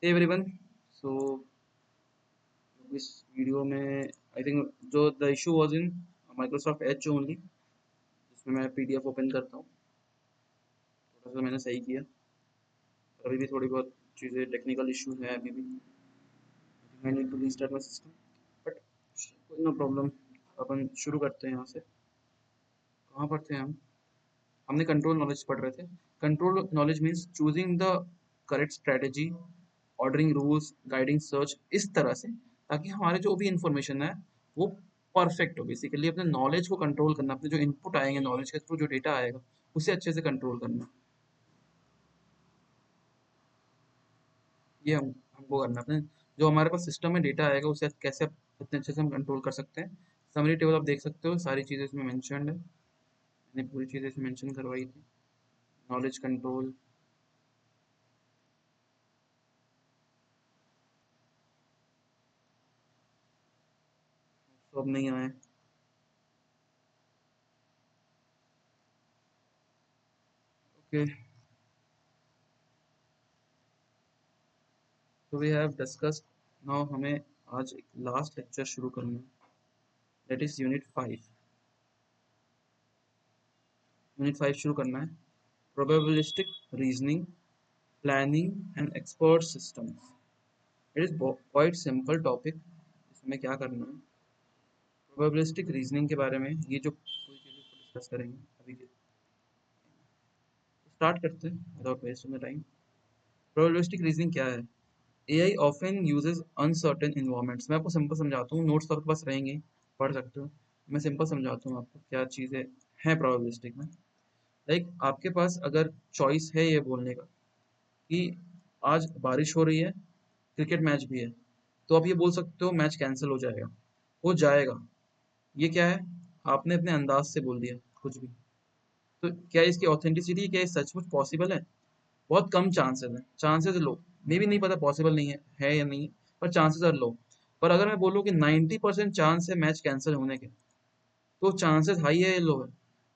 Hey everyone, so इस video में I think जो the issue was in Microsoft Edge only, जिसमें मैं पीडीएफ ओपन करता हूँ। थोड़ा सा मैंने सही किया, पर अभी भी थोड़ी बहुत चीज़ें टेक्निकल इशू है अभी भी। I need to restart my system, but कोई नो प्रॉब्लम। अपन शुरू करते हैं यहाँ से। कहाँ पर थे हम? हमने कंट्रोल नॉलेज पढ़ रहे थे। Control knowledge means choosing the correct strategy, ordering rules, guiding search, इस तरह से ताकि हमारे जो भी इंफॉर्मेशन है वो परफेक्ट हो। बेसिकली अपने नॉलेज को कंट्रोल करना, अपने जो इनपुट आएंगे नॉलेज के थ्रू, जो डेटा आएगा उसे अच्छे से कंट्रोल करना। ये हमको करना है। अपने जो हमारे पास सिस्टम में डेटा आएगा उसे कैसे इतने अच्छे से हम कंट्रोल कर सकते हैं। समरी टेबल आप देख सकते हो, सारी चीज़ें इसमें मेंशन्ड है। मैंने पूरी चीज़ें इसमें मेंशन करवाई थी। नॉलेज कंट्रोल, सब नहीं आए। ओके, तो वी हैव डिस्कस्ड। नाउ हमें आज एक लास्ट लेक्चर शुरू करना है, दैट इज यूनिट 5। यूनिट 5 शुरू करना है। Probabilistic reasoning, planning and expert systems. It is quite simple topic. इसमें क्या करना है, प्रोबेबिलिस्टिक रीजनिंग के बारे में ये जो पूरी चीज़ें को डिस्कस करेंगे अभी के। स्टार्ट करते हैं without wasting the time. Probabilistic reasoning क्या है? AI often uses uncertain environments. मैं आपको सिंपल समझाता हूँ, नोट्स आपके पास रहेंगे, पढ़ सकते हो। मैं सिंपल समझाता हूँ आपको क्या चीज़ें हैं प्रोबेबिलिस्टिक में। लाइक आपके पास अगर चॉइस है ये बोलने का कि आज बारिश हो रही है, क्रिकेट मैच भी है, तो आप ये बोल सकते हो मैच कैंसिल हो जाएगा। हो जाएगा, ये क्या है? आपने अपने अंदाज से बोल दिया कुछ भी। तो क्या इसकी ऑथेंटिसिटी, क्या ये सचमुच पॉसिबल है? बहुत कम चांसेस है, चांसेस लो। मे भी नहीं पता पॉसिबल नहीं है या नहीं है, पर चांसेस आर लो। पर अगर मैं बोलूँ कि 90% चांस है मैच कैंसिल होने के, तो चांसेस हाई है या लो है?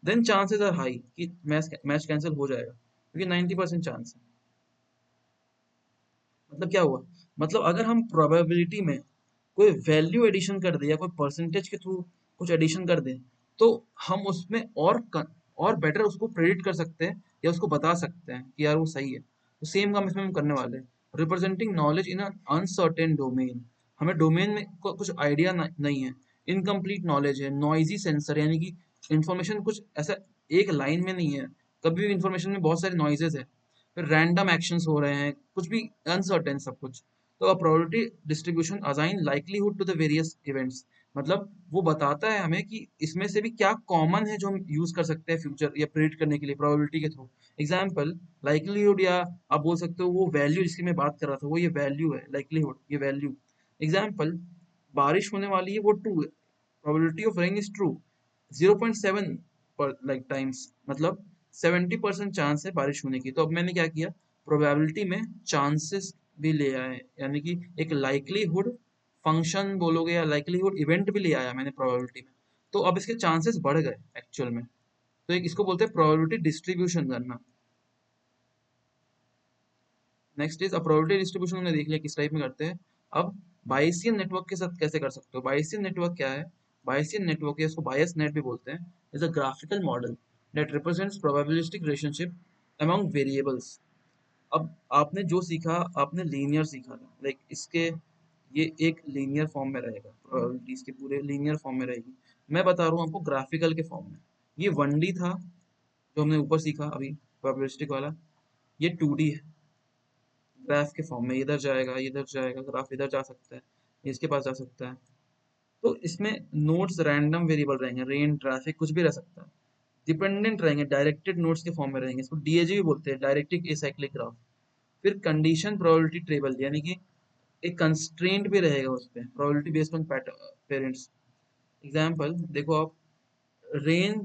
देन चांसेस आर हाई कि मैच मैच कैंसिल हो जाएगा, क्योंकि 90% चांस है। मतलब क्या हुआ? मतलब अगर हम प्रोबेबिलिटी में कोई वैल्यू एडिशन कर दे या कोई परसेंटेज के थ्रू कुछ एडिशन कर दें, तो हम उसमें और बेटर उसको प्रेडिक्ट कर सकते हैं या उसको बता सकते हैं कि यार वो सही है। तो सेम काम इसमें हम करने वाले हैं। Representing knowledge in un uncertain domain. हमें डोमेन में कुछ आइडिया नहीं है, इनकम्प्लीट नॉलेज है, नॉइजी सेंसर, यानी कि इंफॉर्मेशन कुछ ऐसा एक लाइन में नहीं है। कभी भी इंफॉर्मेशन में बहुत सारे नॉइजेस है, फिर रैंडम एक्शंस हो रहे हैं, कुछ भी अनसर्टेन सब कुछ। तो a probability distribution assign likelihood to the various events. मतलब वो बताता है हमें कि इसमें से भी क्या कॉमन है जो हम यूज कर सकते हैं फ्यूचर या प्रेडिक्ट करने के लिए प्रोबेबिलिटी के थ्रू। एग्जाम्पल लाइक्लीहुड, या आप बोल सकते हो वो वैल्यू जिसकी मैं बात कर रहा था वो ये वैल्यू है, लाइक्लीहुड ये वैल्यू। एग्जाम्पल, बारिश होने वाली है वो ट्रू है, probability of rain is true 0.7 पर लाइक टाइम्स, मतलब 70% चांस है बारिश होने की। तो अब मैंने क्या किया, प्रोबेबिलिटी में चांसेस भी ले आए, यानी कि एक लाइक्लीहुड फंक्शन बोलोगे या लाइक्लीहुड इवेंट भी ले आया मैंने प्रोबेबिलिटी में। तो अब इसके चांसेस बढ़ गए एक्चुअल में। तो एक इसको बोलते हैं प्रोबेबिलिटी डिस्ट्रीब्यूशन करना। नेक्स्ट इज प्रोबेबिलिटी डिस्ट्रीब्यूशन, हमने देख लिया किस टाइप में करते हैं। अब बायसियन नेटवर्क के साथ कैसे कर सकते हो? बायसियन नेटवर्क क्या है? बायसियन नेटवर्क, या इसको बायस नेट भी बोलते हैं, is a graphical model that represents probabilistic relationship among variables. अब आपने जो सीखा, आपने लीनियर सीखा था, लाइक इसके ये एक लीनियर फॉर्म में रहेगा, प्रोबेबिलिटीज के पूरे लीनियर फॉर्म में रहेगी। मैं बता रहा हूँ आपको ग्राफिकल के फॉर्म में। ये 1D था जो हमने ऊपर सीखा अभी, प्रोबेबिलिस्टिक वाला। ये 2D है, ग्राफ के फॉर्म में, इधर जाएगा इधर जाएगा, ग्राफ इधर जा सकता है, इसके पास जा सकता है। तो इसमें नोड्स रैंडम वेरिएबल रहेंगे, रेन, ट्रैफिक, कुछ भी रह सकता है। डिपेंडेंट रहेंगे, डायरेक्टेड नोड्स के फॉर्म में रहेंगे, इसको डीएजी भी बोलते हैं, डायरेक्टिक एसाइक्लिक ग्राफ। फिर कंडीशन प्रोबेबिलिटी टेबल, यानी कि एक कंस्ट्रेंट भी रहेगा उस पे, probability based on parents. Example देखो आप, रेन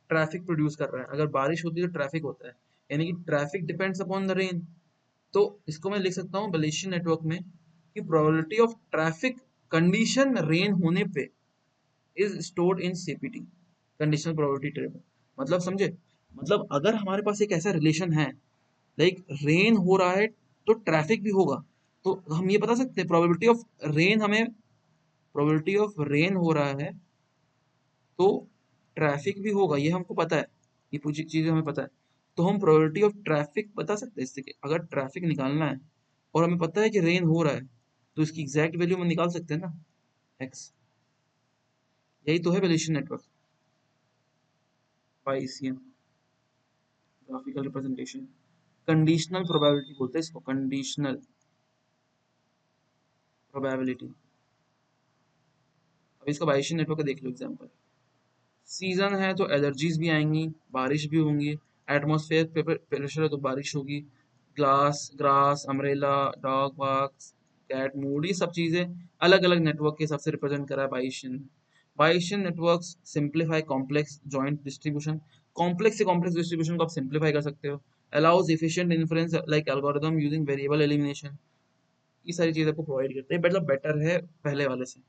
ट्रैफिक प्रोड्यूस कर रहा है, अगर बारिश होती है तो ट्रैफिक होता है, यानी कि traffic depends upon the rain. तो इसको मैं लिख सकता हूँ बलेशियन नेटवर्क में कि probability of traffic condition rain होने पे is stored in CPT, conditional probability table. मतलब समझे? मतलब अगर हमारे पास एक ऐसा रिलेशन है, लाइक रेन हो रहा है तो ट्रैफिक भी होगा, तो हम ये बता सकते हैं प्रोबेबिलिटी ऑफ रेन, हमें प्रोबेबिलिटी ऑफ रेन हो रहा है तो ट्रैफिक भी होगा, ये हमको पता है, ये पूरी चीजें हमें पता है। तो हम प्रोबेबिलिटी ऑफ ट्रैफिक बता सकते हैं इससे कि अगर ट्रैफिक निकालना है और हमें पता है कि रेन हो रहा है तो इसकी एग्जैक्ट वैल्यू हम निकाल सकते हैं ना, एक्स। यही तो है Bayesian network, Bayesian graphical representation. Conditional probability बोलते हैं इसको, कंडीशनल प्रोबेबिलिटी। अब इसका बायसियन नेटवर्क का देख लो एग्जांपल। सीजन है तो एलर्जीज भी आएंगी, बारिश भी होंगी, एटमॉस्फेयर प्रेशर है तो बारिश होगी, ग्लास ग्रास अम्ब्रेला डॉग वॉक्स कैट मूड, ये सब चीजें अलग अलग नेटवर्क के हिसाब से रिप्रेजेंट करा है Bayesian. Bayesian networks simplify complex joint distribution, complex से कॉम्प्लेक्स डिस्ट्रीब्यूशन को आप सिंप्लीफाई कर सकते हो। Allows efficient inference like algorithm using variable elimination, ये सारी चीजें आपको प्रोवाइड करते हैं, मतलब बेटर है पहले वाले से।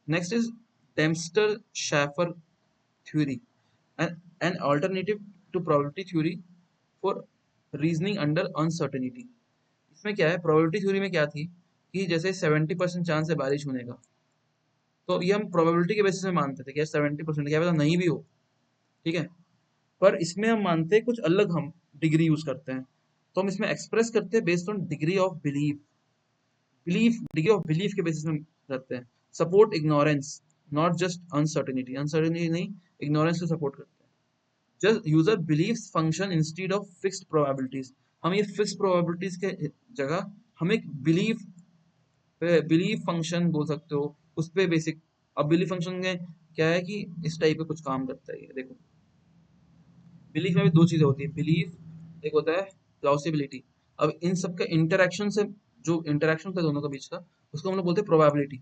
Next is Dempster Shafer theory, an alternative to probability theory for reasoning under uncertainty। इसमें क्या है, प्रोबेबिलिटी थ्योरी में क्या थी कि जैसे 70% चांस है बारिश होने का, तो ये हम प्रोबेबिलिटी के बेसिस में मानते थे कि 70% क्या पता नहीं भी हो, ठीक है। पर इसमें हम मानते हैं कुछ अलग, हम डिग्री यूज करते हैं, तो हम इसमें एक्सप्रेस करते हैं based on degree of belief, degree of belief के बेसिस में करते हैं। Support ignorance, not just uncertainty, uncertainty नहीं, इग्नोरेंस को सपोर्ट करते हैं। Just user beliefs function instead of fixed probabilities, हम ये फिक्स्ड प्रोबेबिलिटीज के जगह हम एक बिलीव फंक्शन बोल सकते हो उस पे बेसिक। अब बिलीव फंक्शन में क्या है कि इस टाइप का कुछ काम करता है, ये देखो। बिलीफ में भी दो चीजें होती है, बिलीफ एक होता है प्लॉसिबिलिटी। अब इन सब का इंटरेक्शन से, जो इंटरेक्शन होता है दोनों के बीच का, उसको हम लोग बोलते हैं प्रोबेबिलिटी।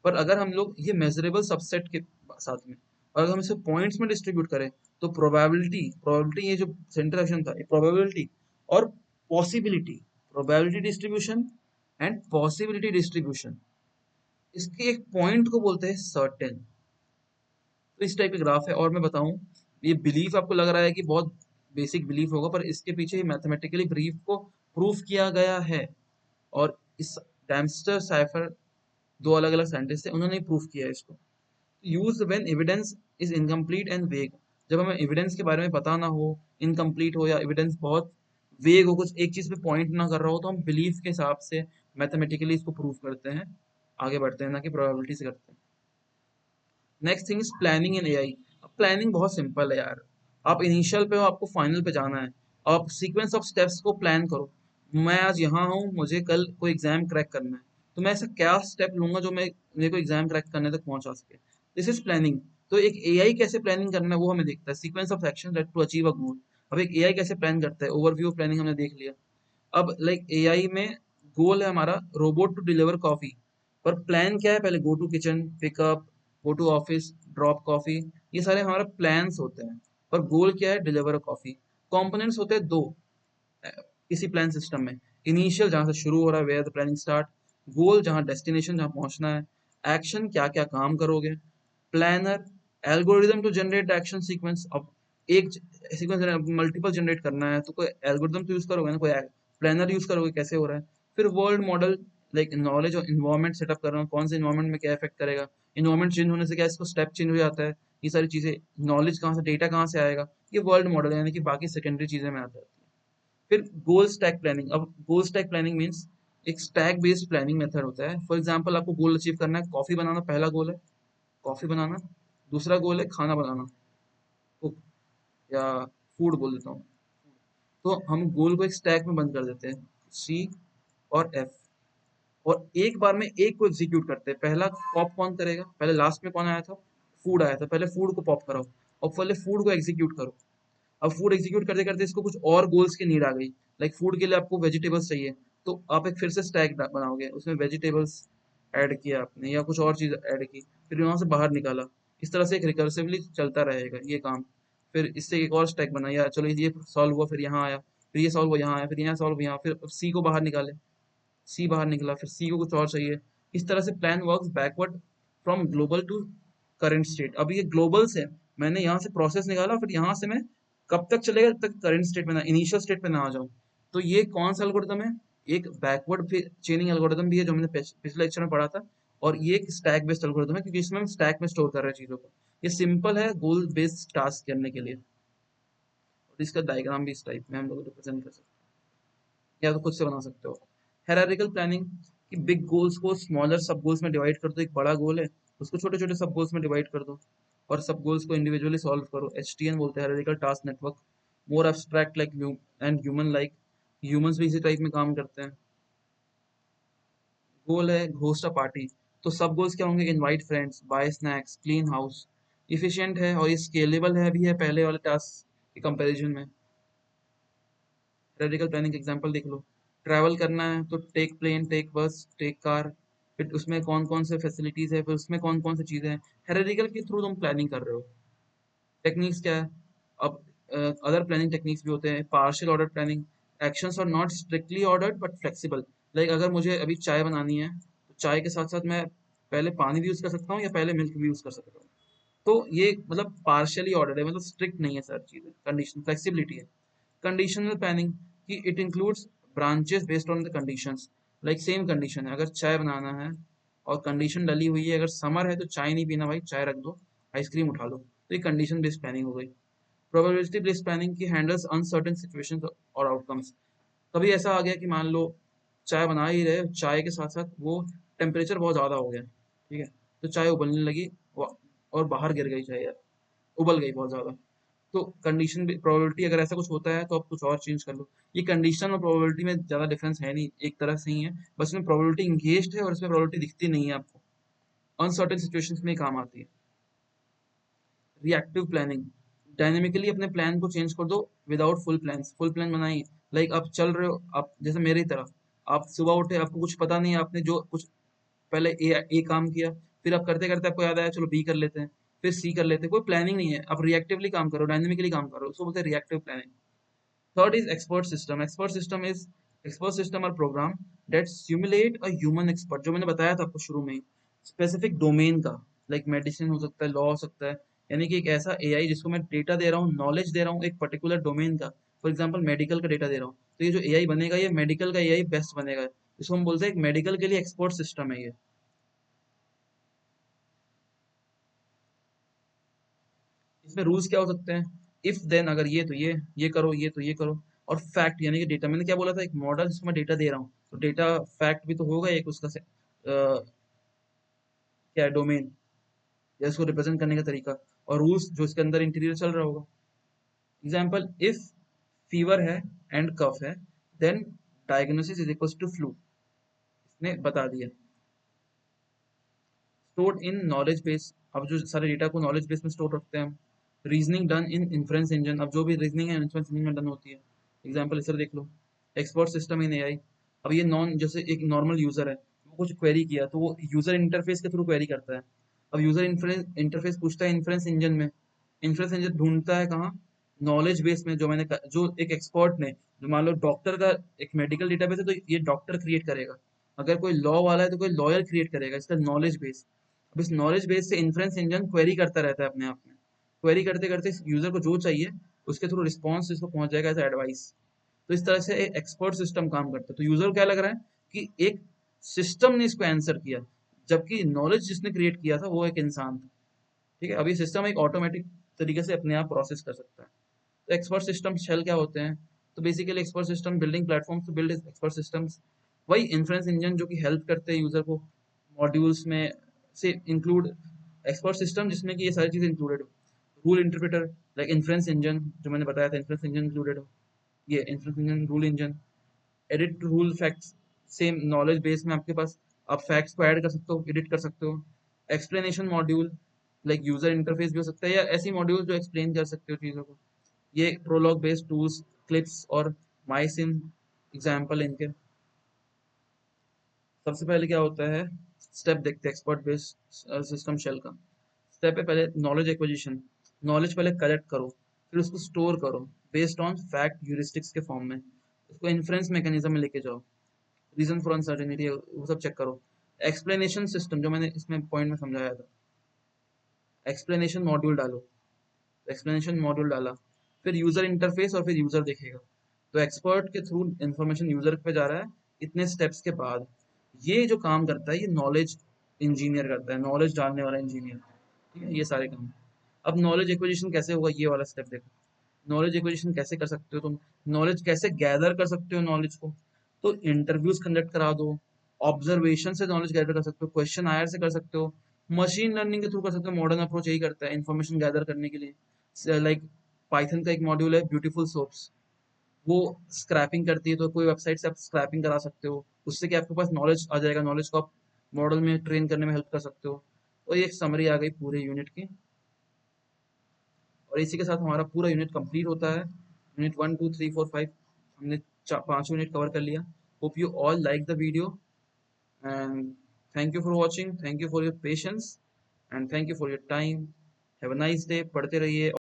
पर अगर हम लोग ये मेजरेबल सबसेट के साथ में, और अगर हम इसे पॉइंट्स में डिस्ट्रीब्यूट करें तो प्रोबेबिलिटी, प्रोबेबिलिटी ये जो सेंटर एक्शन था, ये प्रोबेबिलिटी और possibility, probability distribution and possibility distribution, इसके एक पॉइंट को बोलते हैं सर्टेन। तो इस टाइप का ग्राफ है। और मैं बताऊं, ये बिलीफ आपको लग रहा है कि बहुत बेसिक बिलीफ होगा, पर इसके पीछे मैथमेटिकली बिलीफ को प्रूफ किया गया है। और इस डैम्स्टर साइफर, दो अलग अलग साइंटिस्ट थे, उन्होंने प्रूफ किया है इसको। Use when evidence is incomplete and वेग, जब हमें एविडेंस के बारे में पता ना हो, इनकम्प्लीट हो या एविडेंस बहुत वेग हो, कुछ एक चीज पे पॉइंट ना कर रहा हो, तो हम बिलीफ के हिसाब से मैथमेटिकली इसको प्रूफ करते हैं, आगे बढ़ते हैं, ना कि प्रोबेबिलिटी से करते हैं। Next thing is planning in AI. अब प्लानिंग बहुत सिंपल है यार, आप इनिशियल पे हो, आपको फाइनल पे जाना है, आप सीक्वेंस ऑफ स्टेप्स को प्लान करो। मैं आज यहाँ हूँ, मुझे कल कोई एग्जाम क्रैक करना है, तो मैं ऐसा क्या स्टेप लूंगा जो मैं मेरे को एग्जाम क्रैक करने तक पहुंचा सके, दिस इज प्लानिंग। तो एक एआई कैसे प्लानिंग करना है वो हमें देखता है, sequence of action that to achieve a goal. अब एक एआई कैसे प्लान करता है, ओवरव्यू ऑफ प्लानिंग हमने देख लिया। अब लाइक एआई में गोल है हमारा रोबोट टू डिलीवर कॉफी, पर प्लान क्या है, पहले go to kitchen, pickup, go to office, drop coffee, ये सारे हमारे प्लान्स होते हैं। पर गोल क्या है, डिलीवर कॉफी। कंपोनेंट्स होते हैं दो किसी प्लान सिस्टम में, इनिशियल जहां से शुरू हो रहा है, वेयर द प्लानिंग स्टार्ट, गोल जहां डेस्टिनेशन जहां पहुंचना है, एक्शन क्या क्या काम करोगे, planner, algorithm to generate action sequence. अब एक सीक्वेंस मल्टीपल जनरेट करना है तो कोई एल्गोरिदम तो यूज करोगे ना, कोई प्लानर यूज करोगे कैसे हो रहा है। फिर वर्ल्ड मॉडल, लाइक नॉलेज और इन्वायरमेंट सेटअप कर रहा हूँ, कौन से इन्वायरमेंट में क्या इफेक्ट करेगा, इन्वायरमेंट चेंज होने से क्या इसको स्टेप चेंज हो जाता है, ये सारी चीजें, नॉलेज कहाँ से, डेटा कहाँ से आएगा, ये वर्ल्ड मॉडल है, यानी कि बाकी सेकेंडरी चीजें में आता है। फिर गोल स्टैक प्लानिंग। अब गोल स्टैक प्लानिंग मीन्स एक स्टैक बेस्ड प्लानिंग मेथड होता है। फॉर एग्जांपल आपको गोल अचीव करना है, कॉफी बनाना पहला गोल है, कॉफी बनाना। दूसरा गोल है खाना बनाना, कुक, या फूड बोल देता हूँ। तो हम गोल को एक स्टैक में बंद कर देते हैं, सी और एफ, और एक बार में एक को एग्जीक्यूट करते हैं। पहला पॉप कौन करेगा, पहले लास्ट में कौन आया था, फूड आया था, पहले फूड को पॉप कराओ और पहले फूड को एग्जीक्यूट करो। अब फूड एग्जीक्यूट करते करते इसको कुछ और गोल्स की नीड आ गई, लाइक फूड के लिए आपको वेजिटेबल्स चाहिए, तो आप एक फिर से स्टैक बनाओगे, उसमें वेजिटेबल्स ऐड किया आपने या कुछ और चीज ऐड की, फिर वहां से बाहर निकाला। इस तरह से एक रिकर्सिवली चलता रहेगा ये काम। फिर इससे एक और स्टैक बनाया, चलो ये सॉल्व हुआ, फिर यहाँ आया, फिर ये सॉल्व हुआ, यहाँ आया, फिर यहाँ सॉल्व हुआ, यहाँ, फिर सी को बाहर निकाले, सी बाहर निकला, फिर सी को कुछ और चाहिए। इस तरह से plan works backward from global to current state. अब ये ग्लोबल से मैंने यहाँ से प्रोसेस निकाला, फिर यहाँ से मैं कब तक चलेगा, जब तक करंट स्टेट में ना, इनिशियल स्टेट पे ना आ जाऊं। तो ये कौन सा एल्गोरिथम है, एक बैकवर्ड चेनिंग एल्गोरिदम भी है जो हमने पिछले लेक्चर में पढ़ा था, और ये एक स्टैक बेस्ड एल्गोरिदम है क्योंकि इसमें हम स्टैक में स्टोर कर रहे हैं चीजों को। ये सिंपल है गोल बेस्ड टास्क करने के लिए, और इसका डायग्राम भी इस टाइप में हम लोग रिप्रेजेंट कर सकते हैं, या तो खुद से बना सकते हो। हायरार्किकल प्लानिंग कि बिग गोल्स को स्मॉलर सब गोल्स में डिवाइड कर दो। एक बड़ा गोल है उसको छोटे छोटे सब गोल्स में डिवाइड कर दो और सब गोल्स को इंडिविजुअली सॉल्व करो। HTN बोलते हैं, hierarchical task network. More abstract like and human like, humans भी इसी टाइप में काम करते हैं। गोल है होस्ट अ पार्टी, तो सब गोल्स क्या होंगे? Invite friends, buy snacks, clean house. Efficient है और ये स्केलेबल है भी है पहले वाले टास्क के कंपैरिजन में। रेडिकल प्लानिंग का एग्जांपल देख लो। ट्रैवल करना है तो टेक प्लेन, टेक बस, टेक कार। फिर उसमें कौन कौन से फैसिलिटीज है, फिर उसमें कौन कौन सी चीजें हैं, हेरेडिकल के थ्रू तुम प्लानिंग कर रहे हो। टेक्निक्स क्या है? अब अदर प्लानिंग टेक्निक्स भी होते हैं। Partial order planning, actions are not strictly ordered but flexible. Like अगर मुझे अभी चाय बनानी है तो चाय के साथ साथ मैं पहले पानी भी यूज कर सकता हूँ या पहले मिल्क भी यूज कर सकता हूँ। तो ये मतलब पार्शियली ऑर्डर्ड है, मतलब स्ट्रिक्ट नहीं है सर चीजें, कंडीशन फ्लेक्सिबिलिटी है। कंडीशनल प्लानिंग कि it includes branches based on the conditions. Like same condition है, अगर चाय बनाना है और कंडीशन डली हुई है, अगर समर है तो चाय नहीं पीना भाई, चाय रख दो, आइसक्रीम उठा लो, तो ये कंडीशन बेस्ड प्लानिंग हो गई। प्रोबेबिलिटी बेस्ड प्लानिंग की हैंडल्स अनसर्टेन सिचुएशंस और आउटकम्स। कभी ऐसा आ गया कि मान लो चाय बना ही रहे, चाय के साथ साथ वो टेम्परेचर बहुत ज़्यादा हो गया, ठीक है, तो चाय उबलने लगी और बाहर गिर गई चाय यार, उबल गई बहुत ज़्यादा। तो कंडीशन प्रोबेबिलिटी अगर ऐसा कुछ होता है तो आप कुछ और चेंज कर लो। ये कंडीशन और प्रोबेबिलिटी में ज़्यादा डिफरेंस है नहीं, एक तरह से ही है, बस इसमें प्रोबेबिलिटी इंगेज्ड है और इसमें प्रोबेबिलिटी दिखती नहीं है आपको। अनसर्टेन सिचुएशंस में काम आती है। रिएक्टिव प्लानिंग, डायनेमिकली अपने प्लान को चेंज कर दो without full plan. Full plan बनाइए, लाइक आप चल रहे हो, आप जैसे मेरी तरह, आप सुबह उठे, आपको कुछ पता नहीं है, आपने जो कुछ पहले ए काम किया, फिर आप करते करते आपको याद आया चलो बी कर लेते हैं, फिर सी कर लेते हैं, कोई प्लानिंग नहीं है, आप रिएक्टिवली काम करो, डायनेमिकली काम करो, उसको बोलते हैं reactive planning. Third is expert system. Expert system और program that simulate a human expert, जो मैंने बताया था आपको शुरू में ही, स्पेसिफिक डोमेन का, लाइक मेडिसिन हो सकता है, लॉ हो सकता है, यानी कि एक ऐसा एआई जिसको मैं डेटा दे रहा हूँ, नॉलेज दे रहा हूँ एक पर्टिकुलर डोमेन का। फॉर एग्जाम्पल मेडिकल का डेटा दे रहा हूँ, तो ये जो एआई बनेगा ये मेडिकल का एआई बेस्ट बनेगा, इसको हम बोलते हैं एक मेडिकल के लिए एक्सपर्ट सिस्टम है ये। इसमें रूल्स क्या हो सकते हैं? इफ देन, अगर ये तो ये करो, ये तो ये करो। और फैक्ट यानी कि डेटा, मैंने क्या बोला था, एक मॉडल जिसको मैं डेटा दे रहा हूँ, तो डेटा फैक्ट भी तो होगा एक उसका से, क्या है, डोमेन, या इसको रिप्रेजेंट करने का तरीका, और रूल्स जो इसके अंदर इंटीरियर चल रहा होगा। एग्जाम्पल, इफ फीवर है एंड कफ है then diagnosis is equal to flu, इसने बता दिया। स्टोर्ड इन नॉलेज बेस, अब जो सारे डेटा को नॉलेज बेस में स्टोर रखते हैं हम। Reasoning done in inference engine, अब जो भी रीजनिंग है इन्फ्रेंस इंजन में डन होती है। एग्जाम्पल इस तरह देख लो। एक्सपर्ट सिस्टम इन एआई, अब ये नॉन, जैसे एक नॉर्मल यूजर है, वो कुछ क्वेरी किया तो वो यूजर इंटरफेस के थ्रू क्वेरी करता है। अब यूजर इंटरफेस पूछता है इन्फ्रेंस इंजन में, इन्फ्रेंस इंजन ढूंढता है कहाँ? नॉलेज बेस में, जो एक एक्सपर्ट ने, जो मान लो डॉक्टर का एक मेडिकल डेटाबेस है तो ये डॉक्टर क्रिएट करेगा, अगर कोई लॉ वाला है तो कोई लॉयर क्रिएट करेगा, इसका नॉलेज बेस। अब इस नॉलेज बेस से इन्फ्रेंस इंजन क्वेरी करता रहता है अपने आप में, क्वेरी करते करते यूजर को जो चाहिए उसके थ्रू रिस्पॉन्स इसको पहुंच जाएगा एज एडवाइस। तो इस तरह से एक एक्सपर्ट सिस्टम काम करता है। तो यूजर को क्या लग रहा है कि एक सिस्टम ने इसको आंसर किया, जबकि नॉलेज जिसने क्रिएट किया था वो एक इंसान था। ठीक है, अभी सिस्टम एक ऑटोमेटिक तरीके से अपने आप प्रोसेस कर सकता है। तो एक्सपर्ट सिस्टम शेल क्या होते हैं? तो basically expert system building platform to build expert systems, वही इन्फ्रेंस इंजन जो कि हेल्प करते हैं यूजर को मॉड्यूल्स में से इंक्लूड एक्सपर्ट सिस्टम जिसमें कि ये सारी चीजें इंक्लूडेड हो। Rule interpreter, like inference engine जो मैंने बताया था, इन्फ्रेंस इंजन इंक्लूडेड हो, ये inference engine, rule engine, edit rule facts, same knowledge base में आपके पास, आप फैक्ट्स को ऐड कर सकते हो, एडिट कर सकते हो। Explanation module, like user interface भी हो सकता है या ऐसी मॉड्यूल जो एक्सप्लेन कर सकते हो चीज़ों को। ये प्रोलॉग बेस्ड टूल्स, क्लिप्स और माइसिन एग्जाम्पल इनके। सबसे पहले क्या होता है, स्टेप देखते हैं एक्सपर्ट बेस्ड सिस्टम शेल का। स्टेप है पहले नॉलेज एक्विजिशन, नॉलेज पहले कलेक्ट करो, फिर उसको स्टोर करो बेस्ड ऑन फैक्ट ह्यूरिस्टिक्स के फॉर्म में, उसको इन्फ्रेंस मैकेनिज्म में लेके जाओ, रीजन फॉर अनसर्टेनिटी वो सब चेक करो। एक्सप्लेनेशन सिस्टम जो मैंने इसमें पॉइंट में समझाया था, एक्सप्लेनेशन मॉड्यूल डालो, एक्सप्लेनेशन मॉड्यूल डाला, फिर यूजर इंटरफेस और फिर यूजर देखेगा। तो एक्सपर्ट के थ्रू इंफॉर्मेशन यूजर पे जा रहा है, इतने स्टेप्स के बाद ये जो काम करता है ये नॉलेज इंजीनियर करता है, नॉलेज डालने वाला इंजीनियर। ठीक है, ये सारे काम। अब नॉलेज एक्विजिशन कैसे होगा, ये वाला स्टेप देखो। नॉलेज एक्विजिशन कैसे कर सकते हो तुम, नॉलेज कैसे गैदर कर सकते हो नॉलेज को, तो इंटरव्यूज कंडक्ट करा दो, ऑब्जर्वेशन से नॉलेज गैदर कर सकते हो, क्वेश्चन आयर से कर सकते हो, मशीन लर्निंग के थ्रू कर सकते हो। मॉडर्न अप्रोच यही करता है इन्फॉर्मेशन गैदर करने के लिए। लाइक पाइथन का एक मॉड्यूल है ब्यूटीफुल सोप्स, वो स्क्रैपिंग करती है, तो कोई वेबसाइट से आप स्क्रैपिंग करा सकते हो, उससे कि आपके पास नॉलेज आ जाएगा, नॉलेज को आप मॉडल में ट्रेन करने में हेल्प कर सकते हो। और ये एक समरी आ गई पूरे यूनिट की, और इसी के साथ हमारा पूरा यूनिट कंप्लीट होता है। यूनिट 1 2 3 4 5 हमने 5 यूनिट कवर कर लिया। Hope you all like the video, and thank you for watching, thank you for your patience, and thank you for your time. Have a nice day, पढ़ते रहिए।